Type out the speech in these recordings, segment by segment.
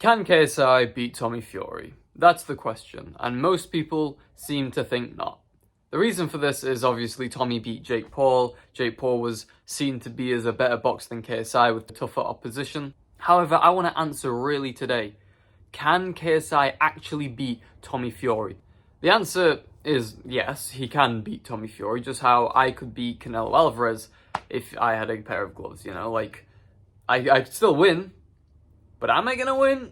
Can KSI beat Tommy Fury? That's the question, and most people seem to think not. The reason for this is obviously Tommy beat Jake Paul. Jake Paul was seen to be as a better boxer than KSI with tougher opposition. However, I want to answer really today. Can KSI actually beat Tommy Fury? The answer is yes, he can beat Tommy Fury, just how I could beat Canelo Alvarez if I had a pair of gloves, you know? Like, I could still win, but am I going to win?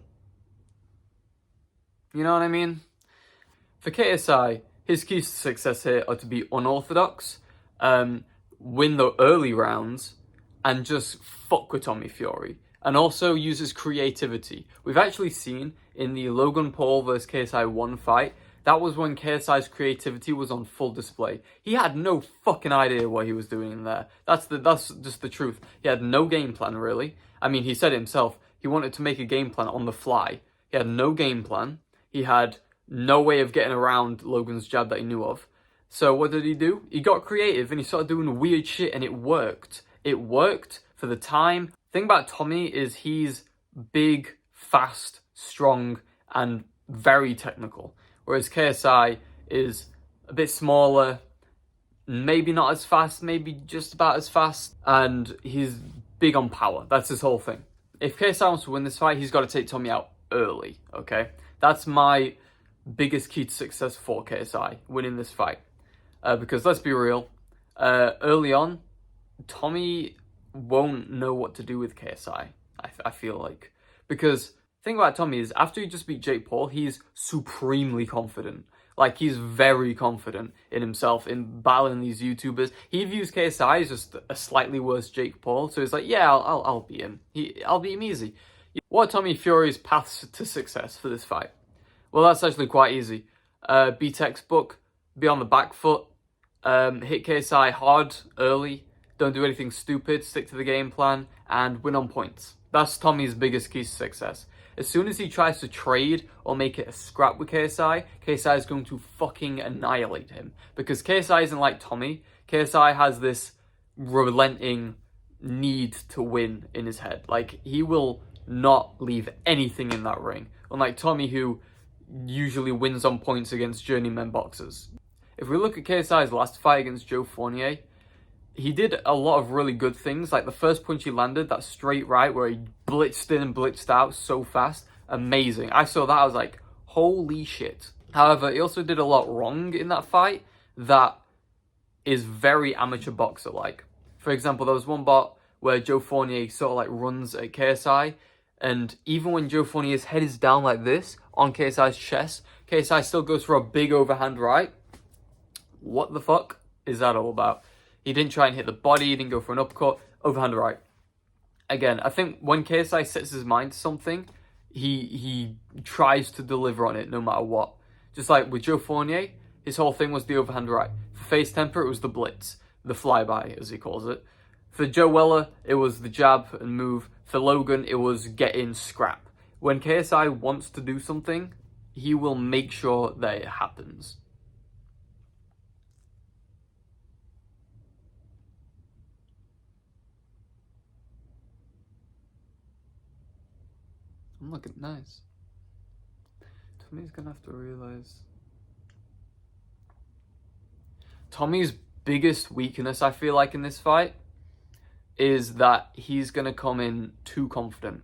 You know what I mean? For KSI, his keys to success here are to be unorthodox, win the early rounds, and just fuck with Tommy Fury. And also uses creativity. We've actually seen in the Logan Paul vs KSI 1 fight, that was when KSI's creativity was on full display. He had no fucking idea what he was doing in there. That's just the truth. He had no game plan, really. I mean, he said it himself. He wanted to make a game plan on the fly. He had no game plan. He had no way of getting around Logan's jab that he knew of. So what did he do? He got creative and he started doing weird shit, and it worked. It worked for the time. The thing about Tommy is he's big, fast, strong, and very technical. Whereas KSI is a bit smaller, maybe not as fast, maybe just about as fast, and he's big on power. That's his whole thing. If KSI wants to win this fight, he's got to take Tommy out early, okay? That's my biggest key to success for KSI, winning this fight. Because let's be real, early on, Tommy won't know what to do with KSI, I feel like. Because the thing about Tommy is, after he just beat Jake Paul, he's supremely confident. Like, he's very confident in himself, in battling these YouTubers. He views KSI as just a slightly worse Jake Paul, so he's like, yeah, I'll beat him. I'll beat him easy. What are Tommy Fury's paths to success for this fight? Well, that's actually quite easy. Be textbook, be on the back foot, hit KSI hard, early, don't do anything stupid, stick to the game plan, and win on points. That's Tommy's biggest key to success. As soon as he tries to trade or make it a scrap with KSI, KSI is going to fucking annihilate him. Because KSI isn't like Tommy. KSI has this relenting need to win in his head. Like, he will not leave anything in that ring. Unlike Tommy, who usually wins on points against journeyman boxers. If we look at KSI's last fight against Joe Fournier, he did a lot of really good things. Like the first punch he landed, that straight right where he blitzed in and blitzed out so fast, amazing. I saw that, I was like, holy shit. However, he also did a lot wrong in that fight that is very amateur boxer-like. For example, there was one bot where Joe Fournier sort of like runs at KSI, and even when Joe Fournier's head is down like this on KSI's chest, KSI still goes for a big overhand right. What the fuck is that all about? He didn't try and hit the body, he didn't go for an uppercut, overhand right. Again, I think when KSI sets his mind to something, he tries to deliver on it no matter what. Just like with Joe Fournier, his whole thing was the overhand right. For Face Temper, it was the blitz, the flyby, as he calls it. For Joe Weller, it was the jab and move. For Logan, it was get in scrap. When KSI wants to do something, he will make sure that it happens. I'm looking nice. Tommy's gonna have to realize. Tommy's biggest weakness, I feel like, in this fight is that he's gonna come in too confident.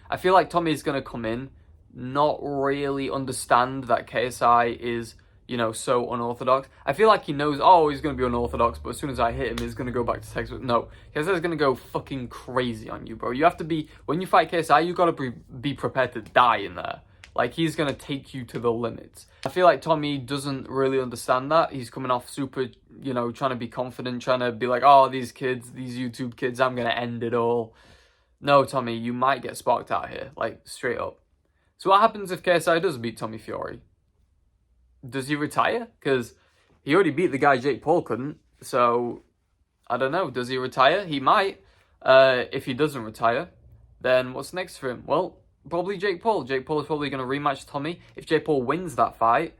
I feel like Tommy's gonna come in, not really understand that KSI is, you know, so unorthodox. I feel like he knows, oh, he's gonna be unorthodox, but as soon as I hit him, he's gonna go back to textbook. No, KSI's gonna go fucking crazy on you, bro. You have to be, when you fight KSI, you gotta be prepared to die in there. Like, he's gonna take you to the limits. I feel like Tommy doesn't really understand that. He's coming off super, you know, trying to be confident, trying to be like, oh, these kids, these YouTube kids, I'm gonna end it all. No, Tommy, you might get sparked out here, like, straight up. So what happens if KSI does beat Tommy Fury? Does he retire? Because he already beat the guy Jake Paul couldn't. So, I don't know. Does he retire? He might. If he doesn't retire, then what's next for him? Well, probably Jake Paul. Jake Paul is probably going to rematch Tommy. If Jake Paul wins that fight,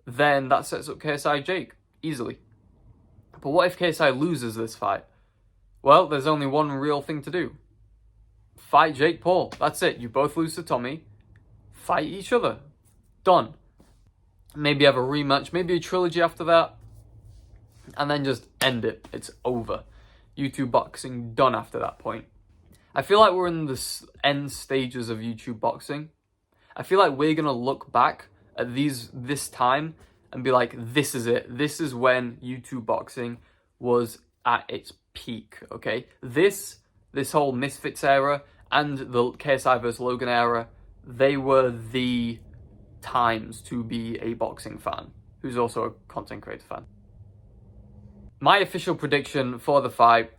then that sets up KSI Jake easily. But what if KSI loses this fight? Well, there's only one real thing to do. Fight Jake Paul. That's it. You both lose to Tommy. fight each other. Done. Maybe have a rematch, maybe a trilogy after that, and then just end it. It's over. YouTube boxing done after that point. I feel like we're in the end stages of YouTube boxing. I feel like we're gonna look back at this time and be like, this is it. This is when YouTube boxing was at its peak. Okay, this whole Misfits era and the KSI vs Logan era, they were the times to be a boxing fan who's also a content creator fan. My official prediction for the fight: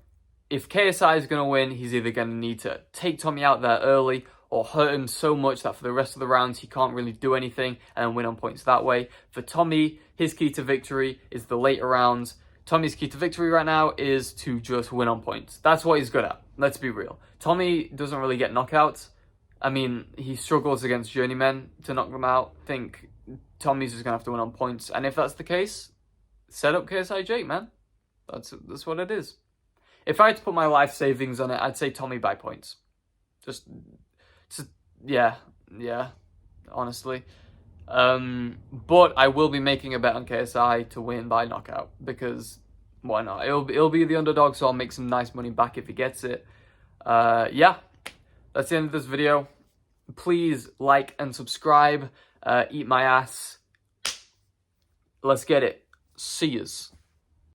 if KSI is going to win, he's either going to need to take Tommy out there early or hurt him so much that for the rest of the rounds he can't really do anything and win on points that way. For Tommy, his key to victory is the later rounds. Tommy's key to victory right now is to just win on points. That's what he's good at. Let's be real. Tommy doesn't really get knockouts. I mean, he struggles against journeymen to knock them out. I think Tommy's just going to have to win on points. And if that's the case, set up KSI Jake, man. That's what it is. If I had to put my life savings on it, I'd say Tommy by points. Just yeah, honestly. But I will be making a bet on KSI to win by knockout, because why not? It'll be the underdog, so I'll make some nice money back if he gets it. Yeah, that's the end of this video. Please like and subscribe. Eat my ass. Let's get it. See yous.